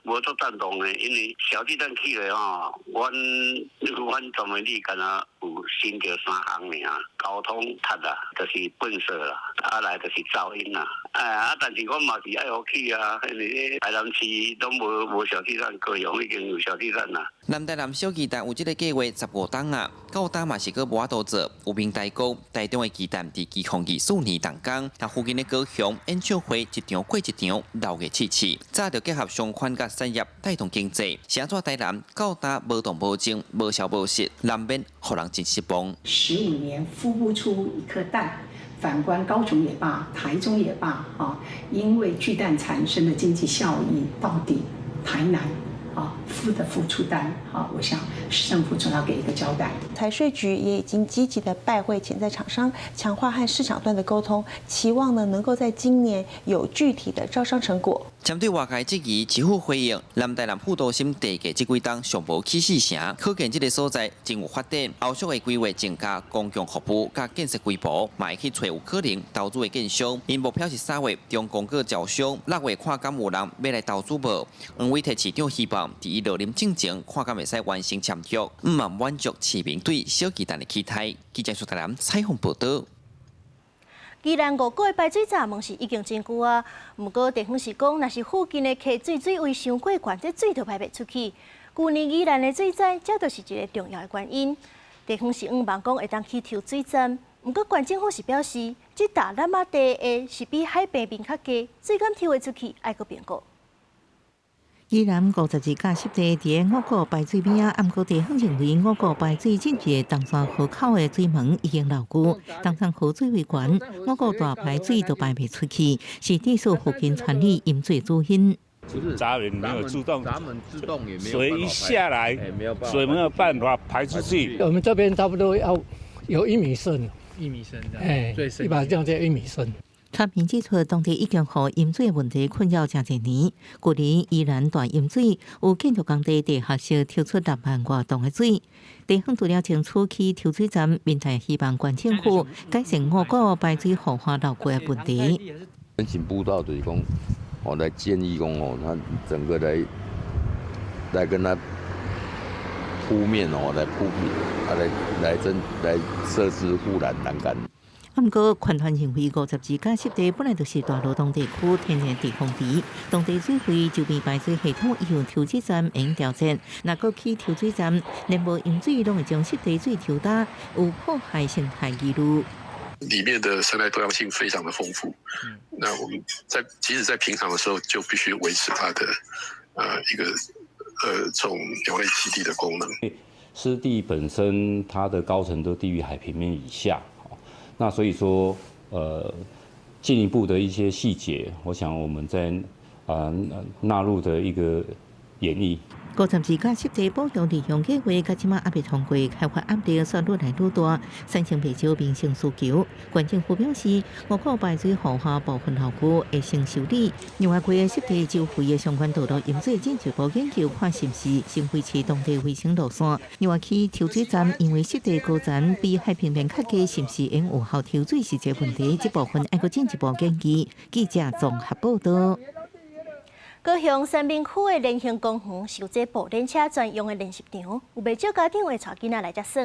我都赞同的，因为小巨蛋去了吼，阮专门里敢若有新着3项尔，交通塔啦，就是建设啦，来就是噪音啦。但是阮嘛是爱好去啊，因为台南市都无小巨蛋，高雄已经有小巨蛋啦。南台南小巨蛋有这个计划15档啊，9档嘛是个无法度做。有名大高台中的巨蛋伫2024年动工，那附近的高雄演唱会一场过一场，闹热气气。早着结合商圈甲产业带动经济，是安怎台南到达无动无静、无消无息，难免互人真失望。15年孵不出一颗蛋。反观高雄也罢，台中也罢，因为巨蛋产生的经济效益，到底台南孵出蛋，我想市政府总要给一个交代。财税局也已经积极的拜会潜在厂商，强化和市场端的沟通，期望呢能够在今年有具体的招商成果。针对外界质疑，市府回应南台南副都心地价这几档尚无起死城，可见这个所在真有发展。后续的规划增加公共服务甲建设规模，嘛会去找有可能投资的建商。因目标是3月中公告招商，6月看敢有人要来投资无。黄伟提市长希望伫伊落任进前，看敢会使完成签约，毋嘛满足市民对小巨蛋的期待。记者苏台南采访报道。宜兰5个排水闸门是已经真久啊，不过地方是讲，若是附近的溪水位伤过悬，这水就排袂出去。去年宜兰的水灾，这就是一个重要的原因。地方是望讲会当去抽水站，不过县政府是表示，这大南马地的是比海边边较低，水敢抽会出去，爱搁变过。宜兰52架湿地伫5个排水边啊，暗哥地方认为5个排水进去的东山河口的水门已经老旧，东山河水位悬，5个大排水都排不出去，是地处附近传里饮水主因。闸门没有自动，水一下来，水没有办法排出去。我们这边差不多要有1米深，1米深的，最深一把这样1米深。村民指出，当地已经互饮水问题困扰真侪年。去年宜兰大饮水，有建筑工地地下室抽出6万多吨的水。地方除了清楚去抽水站，民众希望县政府改善5个排水护花老旧的问题。申请步道就是讲，来建议讲他整个来跟他铺面来铺平，来设置护栏栏杆。不过，县团认为52架湿地本来就是大罗东地区天然地风池，当地水费周边排水系统已有抽水站已经调整，若搁起抽水站，连无用水拢会将湿地水抽干，有破坏生态记录。里面的生态多样性非常的丰富，那我们即使在平常的时候，就必须维持它的一个这种鸟类栖地的功能。湿地本身它的高层都低于海平面以下。那所以说，进一步的一些细节，我想我们在纳入的一个演绎。52架湿地保育利用计划，到即马还未通过，开发压力却愈来愈大，产生不少民生需求。县政府表示，5个排水护花部分老旧会先修理，另外几个湿地周围的相关道路饮水进一步研究，看是不是先维持当地卫生路线。另外去抽水站，因为湿地高层比海平面较低，是不是应有效抽水是一个问题，这部分要搁进一步研究。记者综合报道。高雄三明区的联兴公园收这步练车专用的练习场，有不少家长会带囡仔来遮耍。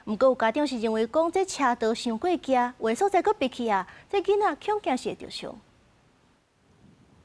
不过有家长是认为讲这车道伤过行，有的所在佫闭起啊，这囡仔恐惊是会着伤。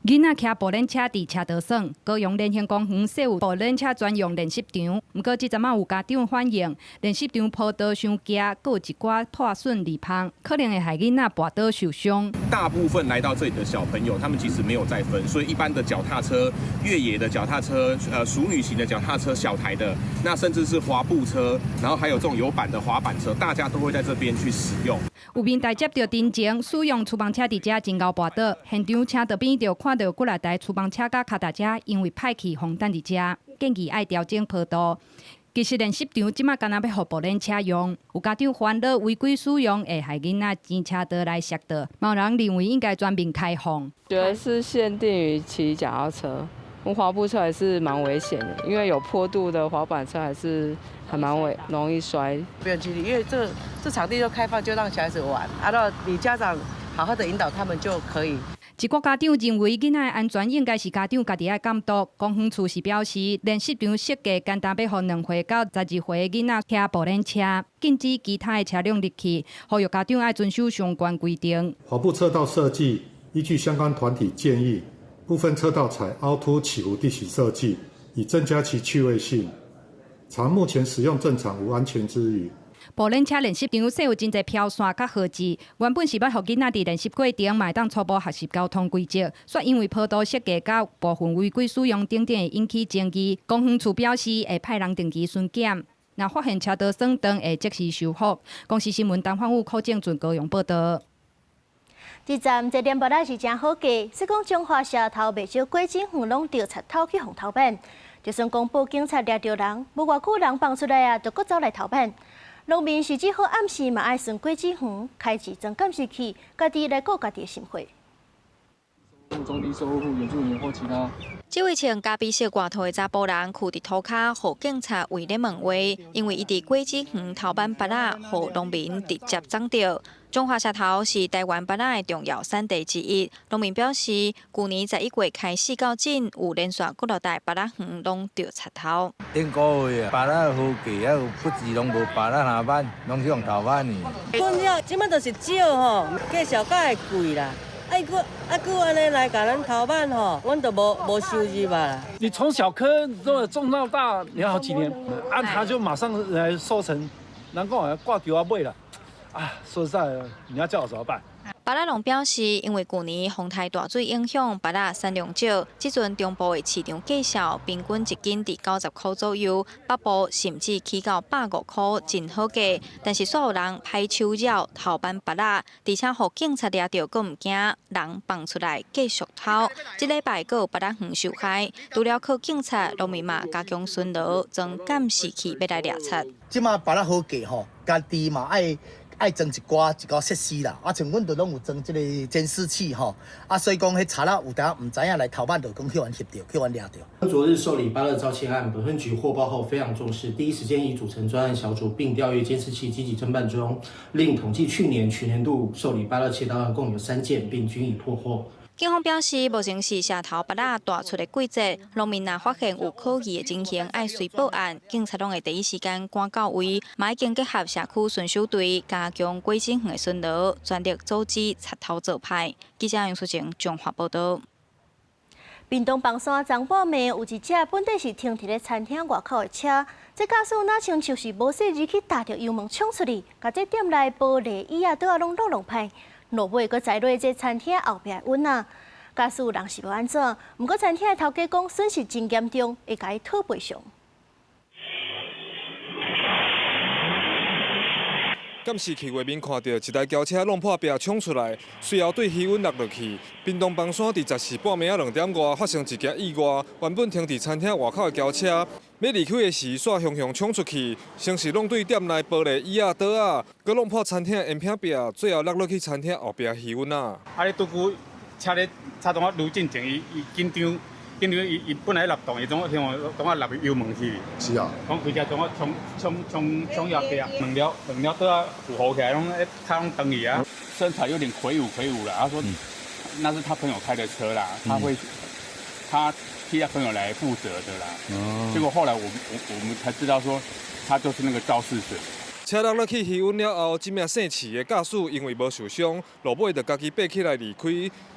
囡仔骑步练车伫车道耍，高雄联兴公园设有步练车专用练习场。不过，即阵仔有家长反映，练习场坡道伤行，佫有一寡破损裂缝，可能会害囡仔跌倒受伤。大部分来到这里的小朋友，他们其实没有再分，所以一般的脚踏车、越野的脚踏车、淑女型的脚踏车、小台的，那甚至是滑步车，然后还有这种有板的滑板车，大家都会在这边去使用。有民代接到真情，使用厨房车伫遮真够跌倒，现场车道边就看到几来台厨房车甲脚踏车因为歹气风等伫遮，建议爱调整坡道。其实练习场即马敢若要互步练车用，有家长烦恼违规使用会害囡仔骑车道来摔倒，某人认为应该全面开放。觉得是限定于骑脚踏车，滑步车还是蛮危险的，因为有坡度的滑板车还是还蛮容易摔。不用距离，因为这场地就开放，就让小孩子玩，到你家长好好的引导他们就可以。一个家长认为囡仔的安全应该是家长家己爱监督。公园处是表示，练习场设计简单，要互2岁到12岁的囡仔骑步练车，禁止其他的车辆入去，呼吁家长爱遵守相关规定。滑步车道设计依据相关团体建议，部分车道采凹凸起伏地形设计，以增加其趣味性。常目前使用正常，无安全之虞。步练车练习场设有真侪飘线甲号志，原本是要互囡仔伫练习过程嘛，当初步学习交通规则，却因为坡道设计甲部分违规使用等等，会引起争议。公园处表示会派人定期巡检，若发现车道损断，会即时修复。公视新闻东方务柯正准高雄报道。这站这点报道是真好价，说讲中华社头袂少过境园拢着贼偷去红头版，就算公布警察抓着人，无偌久人放出来啊，就搁走来偷版。农民是只好暗时嘛爱顺果子园开市装监视器，家己来顾家己的生活。中低收入户、原住民或其他。这位穿咖啡色外套的查甫人，徛伫涂骹，互警察围咧问话，因为伊伫果子园头版芭乐，互农民直接撞到。中华社头是台湾芭乐的重要产地之一。农民表示，去年11月开始到今，有连续几落代芭乐园拢着贼偷。顶个月啊，芭乐好价，有不止拢无芭乐下班，拢是用头版呢。阮了，即摆就是少吼，介绍较会贵啦。佫安尼来甲咱头版吼，阮就无收入啦。你从小颗种到大，你要好几年，他就马上来收成，难怪挂丢啊买了。啊，说实在，你要叫我怎么办？芭乐农表示，因为去年风台大水影响，芭乐产量少，即阵中部的市场价销平均一斤伫90块左右，北部甚至起到105块，真好价。但是所有人歹手绕偷办芭乐，而且互警察抓到，佫毋惊人放出来继续偷。即礼拜佫有芭乐园受害，除了靠警察，农民嘛加强巡逻，装监视器要来掠贼。即马芭乐好价吼，家己嘛爱装一寡设施啦，像阮就拢有装即个监视器吼，所以讲迄查啦有当毋知影来偷办，就讲去阮翕着，去阮掠着。昨日受理芭乐盗窃案，本分局获报后非常重视，第一时间已组成专案小组，并调阅监视器积极侦办中。另统计去年度受理芭乐窃盗案共有3件，并均已破获。警方表示，目前是社头芭乐大出的季节，农民若发现有可疑的情形，爱随报案，警察拢会第一时间赶到位，嘛已经结合社区巡守队，加强果子园的巡逻，全力阻止贼偷做歹。记者杨淑晴综合报道。屏东棒山张埔暝有一只本地是停伫咧餐厅外口的车，这驾驶哪像是无细日去踏着油门冲出去，甲这店内玻璃椅啊倒啊拢落歹。落尾阁载落这餐厅后壁稳啊，假使有人是要安怎？毋过餐厅的头家讲损失真严重，会甲伊讨赔偿。监视器画面看到一台轿车弄破壁冲出来，随后对气温落去。屏东棒山伫14半暝2点外发生一件意外，原本停伫餐厅外口的轿车，要离开的时煞向冲出去，先是弄对店内玻璃椅啊、桌啊，佮弄破餐厅的烟片壁，最后落落去餐厅后壁气温啊。你拄久车咧差同我愈进前，伊紧张，伊本来立动，伊总听我当我立油门去。是啊。讲开车总我冲入去啊，两了都要扶好起来，拢他拢等伊啊。身材有点魁梧了，他说那是他朋友开的车啦，他会他替他朋友来负责的啦。结果后来我们才知道说，他就是那个肇事者。车辆落去气温了后，这名姓齐的驾驶因为无受伤，落尾就家己爬起来离开。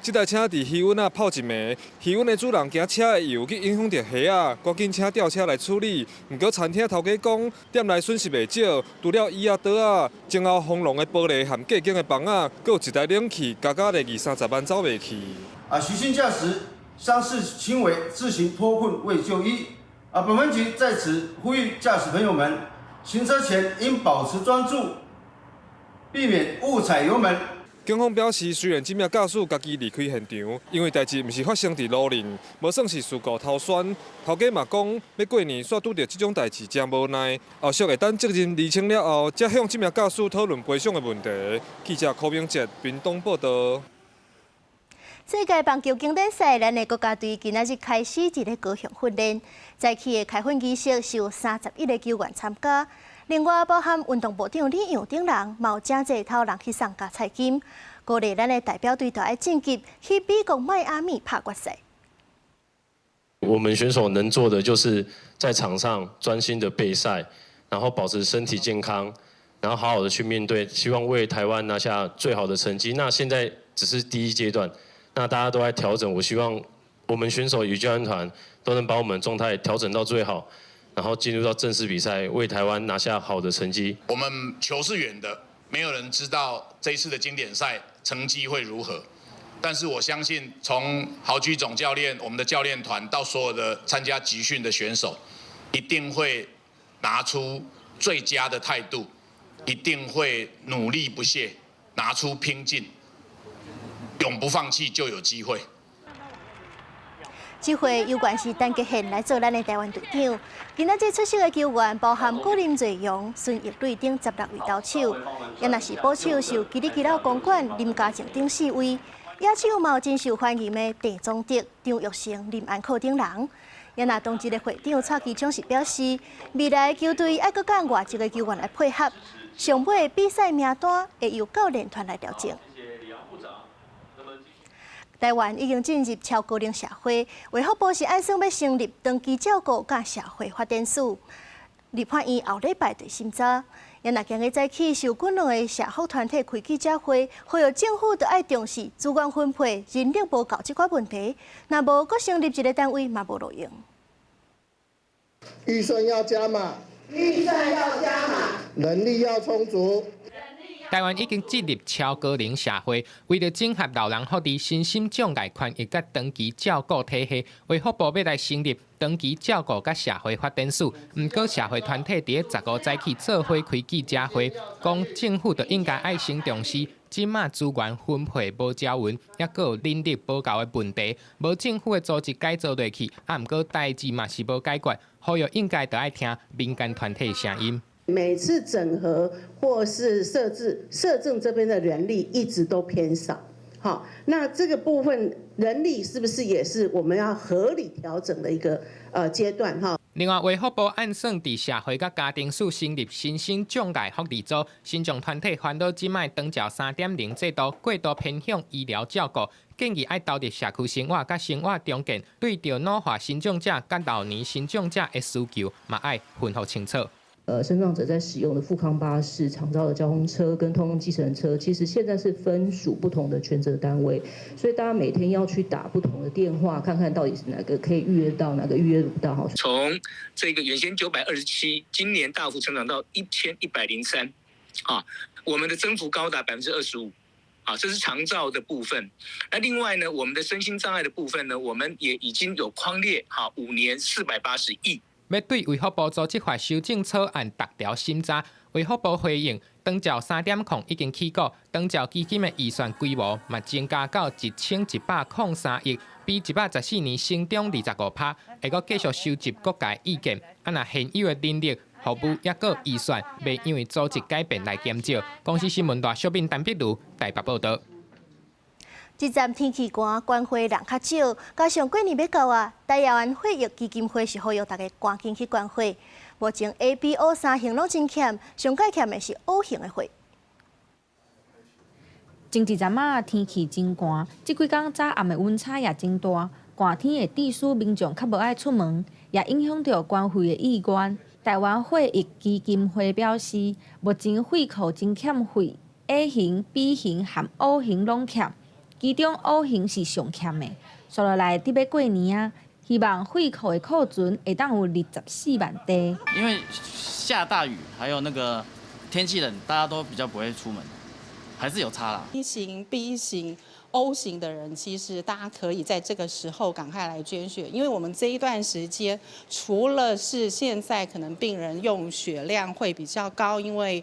这台车伫气温泡一暝，气温的主人惊车的油去影响到虾仔，赶紧请吊车来处理。不过餐厅头家讲，店内损失袂少，除了椅啊、桌啊、前后风廊的玻璃和隔间的房啊，还有一台冷气，加加的20-30万走袂去。徐姓驾驶伤势轻微，自行脱困未就医。本分局在此呼吁驾驶朋友们，行车前应保持专注，避免误踩油门。警方表示，虽然这名驾驶家己离开现场，因为代志不是发生伫路宁，无算是事故逃栓。头家嘛讲，要过年煞拄到这种代志真无奈，后续会等责任厘清了后，才向这名驾驶讨论赔偿的问题。记者柯明哲，屏东报道。世界棒球经典赛，咱的国家队今仔日开始一个高雄训练，早起的开训仪式是有31个球员参加，另外包含运动部长李杨鼎人，嘛有真济头人去送加彩金，鼓励咱的代表队就要晋级去美国迈阿密拍决赛。我们选手能做的就是在场上专心的备赛，然后保持身体健康，然后好好的去面对，希望为台湾拿下最好的成绩。那现在只是第一阶段。那大家都在调整，我希望我们选手与教练团都能把我们状态调整到最好，然后进入到正式比赛，为台湾拿下好的成绩。我们球是远的，没有人知道这一次的经典赛成绩会如何。但是我相信，从豪居总教练、我们的教练团到所有的参加集训的选手，一定会拿出最佳的态度，一定会努力不懈，拿出拼劲。永不放弃就有机会。这回有关是陈杰宪来做咱的台湾队长。今仔日出席的球员包含古林瑞阳、孙奕瑞等16位投手，也若是捕手是由基里基佬公馆林嘉靖等4位，野手嘛有真受欢迎的郑宗德、张玉成、林安可等人。也若同一个会长蔡其昌是表示，未来球队要搁揀外籍的球员来配合，上尾比赛名单会由教练团来调整。台湾已经进入超高龄社会，卫福部是按算要成立长期照顾甲社会发展署，立法院后礼拜就审查。也若今日早起，受滚动的社福团体开记者会，呼吁政府要爱重视资源分配、人力无够这块问题。若无，搁成立一个单位嘛无路用。预算要加码，人力要充足。台湾已经进入超高龄社会，为了整合老人福利、身心障碍权益甲长期照顾体系，卫福部要来成立长期照顾甲社会发展署。不过社会团体伫15早起做伙开记者会，讲政府就应该爱先重视即马资源分配无条匀，也佫有人力不够的问题。无政府的组织改造落去，不过代志嘛是无解决，呼吁应该就爱听民间团体的声音。每次整合或是社政这边的人力一直都偏少，好，那这个部分人力是不是也是我们要合理调整的一个阶段哈？另外，卫福部按算伫社会甲家庭署成立身心障碍福利组，身障团体烦恼即卖长照3.0制度过度偏向医疗照顾，建议爱投入社区生活甲生活中建，对着老化身障者甲老年身障者的需求嘛爱分好清楚。身障者在使用的富康巴士、长照的交通车跟通用计程车，其实现在是分属不同的权责单位，所以大家每天要去打不同的电话，看看到底是哪个可以预约到，哪个预约不到。从这个原先927，今年大幅成长到1103，我们的增幅高达25%。这是长照的部分。那另外呢，我们的身心障碍的部分呢，我们也已经有匡列5年480亿。要对卫福部组这块修正草案达条审查，卫福部回应，长照3.0已经起稿，长照基金的预算规模嘛增加到1103亿，比114年成长25%，会阁继续收集各界意见，若现有的能力、服务也阁预算，未因为组织改变来减少。公司新闻大小编陈碧如台北报道。这站天气寒，关会人较少，加上过年要到啊，台湾血液基金会是呼吁大家赶紧去关会。目前 A、B、O 3型拢真欠，上介欠的是 O 型的血。前一阵天气真寒，这几天早暗的温差也真大。寒天会致使民众较无爱出门，也影响到关费的意愿。台湾会议基金会表示，目前会库真欠费 ，A 型、B 型和 O 型拢欠，其中 O 型是上欠的。接落来伫要过年啊，希望会库的库存会当有24万袋。因为下大雨，还有那个天气冷，大家都比较不会出门，还是有差啦。A 型、B 型、O 型的人，其实大家可以在这个时候赶快来捐血，因为我们这一段时间，除了是现在可能病人用血量会比较高，因为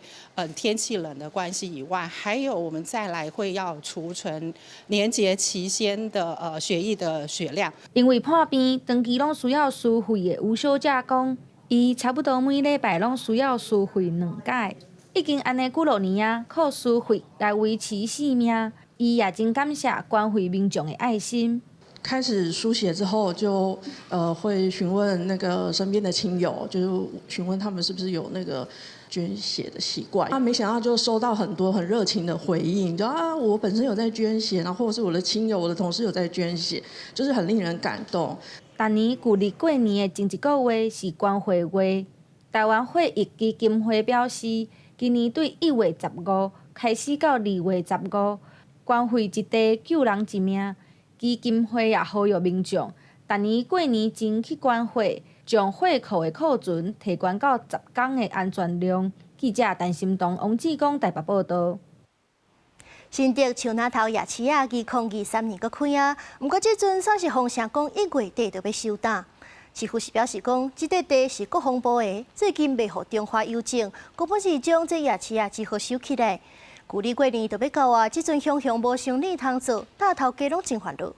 天气冷的关系以外，还有我们再来会要储存年节期间的血液的血量。因为破病长期拢需要输血的吴小姐讲，伊差不多每礼拜拢需要输血2届，已经安尼几落年啊，靠输血来维持性命。伊也真感谢关怀民众的爱心。开始输血之后，就会询问那个身边的亲友，就是询问他们是不是有那个捐血的习惯。没想到就收到很多很热情的回应，就我本身有在捐血，然后或者是我的亲友、我的同事有在捐血，就是很令人感动。逐年距离过年的前1个月是关怀月，台湾会议基金会表示，今年对1月15开始到2月15。关费一地救人一命，基金会也呼吁民众，逐年过年前去关会，将会库的库存提悬到10天的安全量。记者陈心东、王志光台北报道。新竹树林头夜市啊，2023年搁开啊，不过这阵算是风声讲1月底就要收档。市府是表示讲，这块地是国防部的，最近未予中华邮政，根本是将这夜市啊只好收起来。旧历过年就要到啊，这阵乡无想你通做，大头家拢真烦恼。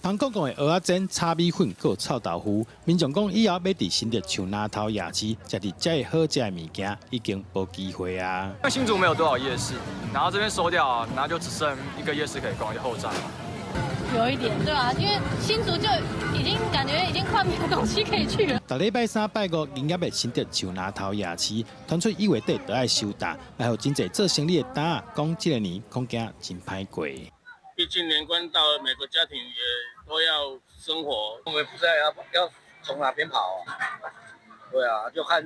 香港的蚵仔煎、炒米粉、还有臭豆腐，民众讲以后要伫新竹树林头夜市食伫遮好食的物件，已经无机会啊。新竹没有多少夜市，然后这边收掉啊，然后就只剩一个夜市可以逛，就后站。有一点，对啊，因为新竹就已经感觉已经快没有东西可以去了。逐礼拜3、拜5营业的新竹树林头夜市，传出1月底就要收档，还有真侪做生意的单啊，讲这个年恐惊真歹过。毕竟年关到了，每个家庭也都要生活，我们不知道要从哪边跑啊？对啊，就看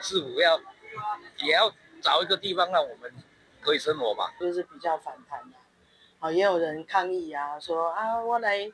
是否也要找一个地方让我们可以生活嘛。就是比较反弹的。也有人抗议啊，说我来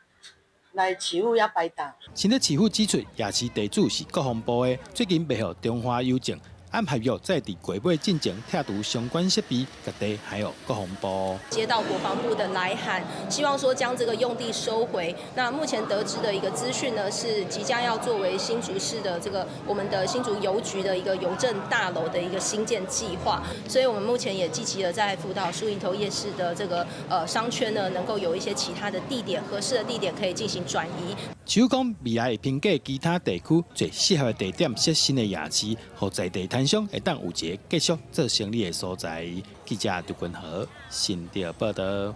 市府也摆档。新竹市府指出，夜市地主是国防部的，最近未予中华邮政按合约在伫月尾进前拆除相关设备，各地还有国防部接到国防部的来函，希望说将这个用地收回。那目前得知的一个资讯呢，是即将要作为新竹市的这个我们的新竹邮局的一个邮政大楼的一个新建计划，所以我们目前也积极的在辅导树林头夜市的这个商圈呢，能够有一些其他的地点合适的地点可以进行转移。市府讲未来会评价其他地区最适合的地点设新的夜市，和在地摊商会当有一个继续做生意的所在。记者杜君和新竹报道。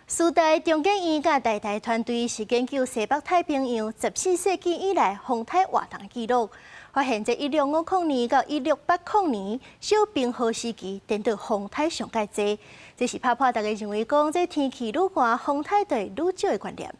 苏大中建院甲台大团队是研究西北太平洋14世纪以来风台活动记录，发现在1650年到1680年小冰河时期，颠倒风台上介多，这是打破大家认为讲这天气愈寒，风台就会愈少的观念。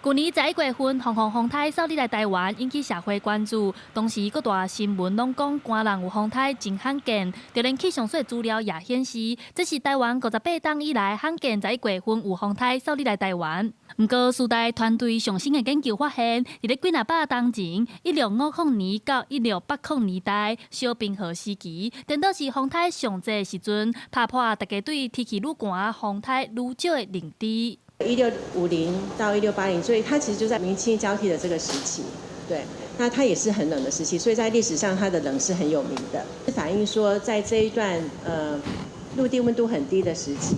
去年11月份，红风台扫入来台湾，引起社会关注。当时各大新闻拢讲，寒人有风台真罕见。就连气象所资料也显示，这是台湾58冬以来罕见11月份有风台扫入来台湾。不过，苏大团队上新的研究发现，伫咧几若百冬前，1650年到1680年代小冰河时期，颠倒是风台上济时阵，打破大家对天气愈寒、风台愈少的认知。1650到1680，所以它其实就在明清交替的这个时期，对，那它也是很冷的时期，所以在历史上它的冷是很有名的，反映说在这一段陆地温度很低的时期，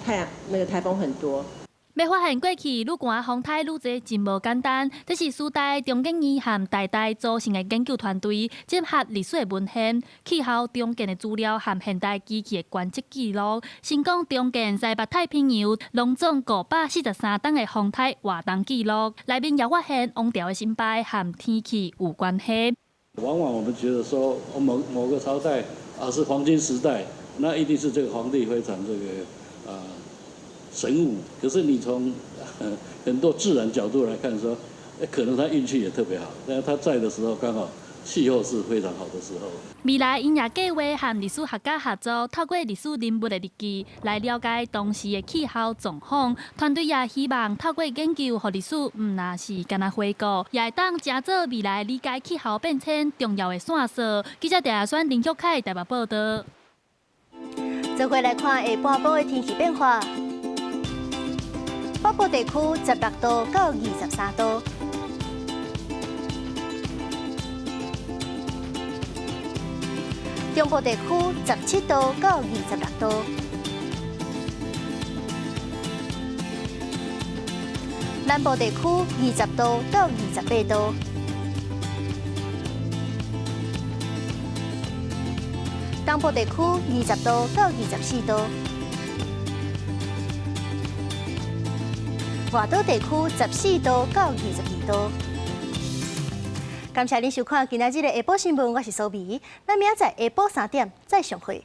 台风很多。要发现过去愈寒风台愈多真无简单，这是苏大中建院和台大组成的研究团队，结合历史的文献、气候中建的资料和现代机器的观测记录，成功中建西北太平洋拢总543冬的风台活动记录，内面也发现王朝的兴败和天气有关系。往往我们觉得说某个朝代是黄金时代，那一定是这个皇帝非常神武，可是你从很多自然角度来看说，可能他运气也特别好，但是他在的时候刚好气候是非常好的时候。未来因也计划和历史学家合作，透过历史人物的日记来了解当时的气候状况。团队也希望透过研究和历史，唔那是干那回顾，也会当加做未来理解气候变迁重要的线索。记者陈亚轩、林旭凯台北报道。再回来看下半晡的天气变化。北部地区16度到23度，中部地区17度到26度，南部地区20度到28度，东部地区20度到24度。外岛地区14度到22度。感谢您收看今仔日的下晡新闻，我是苏眉。咱明仔载下晡3点再相会。